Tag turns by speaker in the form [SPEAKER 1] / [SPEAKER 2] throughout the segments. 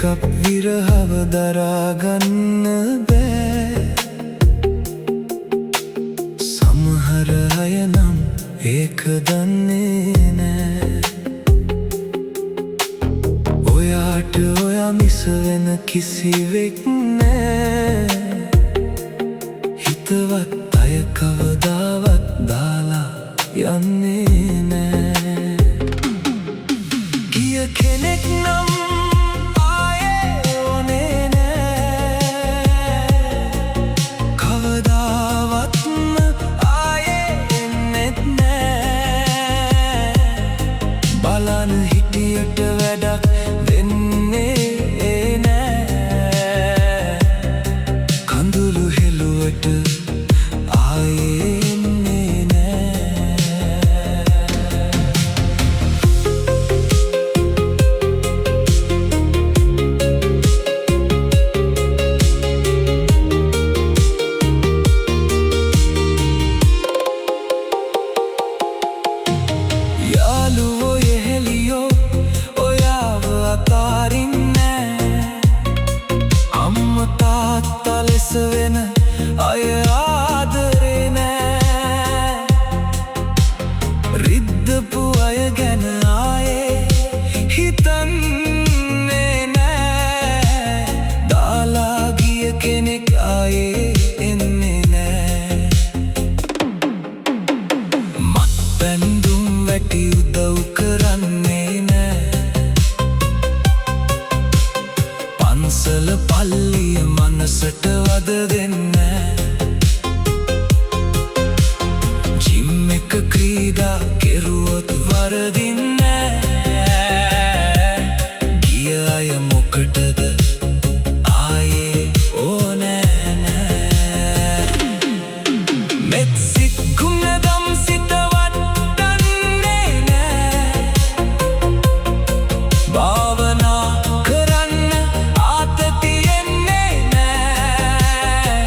[SPEAKER 1] එකක් විරහව දරාගන්න බෑ. සමහර අය නම් ඒක දන්නේ නෑ. ඔයාට ඔයා මිස වෙන කිසිවෙක් නෑ. හිතවත් අය කවදාවත් දාලා යන්නේ නෑ. ගිය කෙනෙක් නම් ආයේ ඕනේ නෑ. කවදාවත්ම ආයේ එන්නෙත් නෑ. බලන්න හිටියට වැඩක් වෙන්නේ නෑ. කඳුළු හෙළුවට ආයේ එන්නේ නෑ. යාළුවෝ යෙහෙලියෝ ඔයාව අතාරින්නේ. අම්මා තාත්තා ලෙස වෙන අය ආදරේ නෑ. රිද්දපු අය ගැන ආයේ හිතන්නේ නෑ. දාලා ගිය කෙනෙක් ආයේ එන්නේ නෑ. මත්පැන්දුම් වැටි උදව් කරන්නේ නෑ. පන්සල පල්ලිය මනසට වද දෙන්නේ. ජිම් එක ක්‍රීඩා කෙරුවොත් වරදින්නේ. ගිය අය මොකටද ආයේ ඕනේ නෑ. මෙත් සිත් ගුණදම් සිත වටන්නේ නෑ. භාවනා කරන්න ආතතියෙන්නේ නෑ.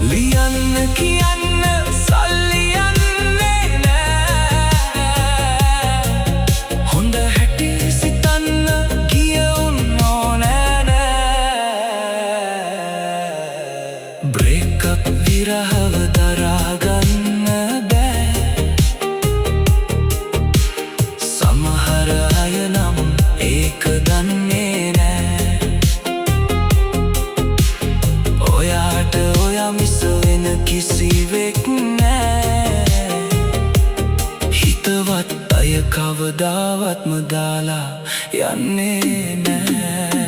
[SPEAKER 1] ලියන්න කියන්න සල්ලි යන්නේ නෑ. හොඳ හැටි සිතන්න කියවුන් ඕනේ නෑ. බ්‍රේක් අප් විරහව දරාගන්න බෑ. සමහර අය නම් ඒක දන්නේ නෑ. ඔයාට ඔයා මිස වෙන කිසිවෙක් නෑ. හිතවත් අය කවදාවත්ම දාලා යන්නේ නෑ.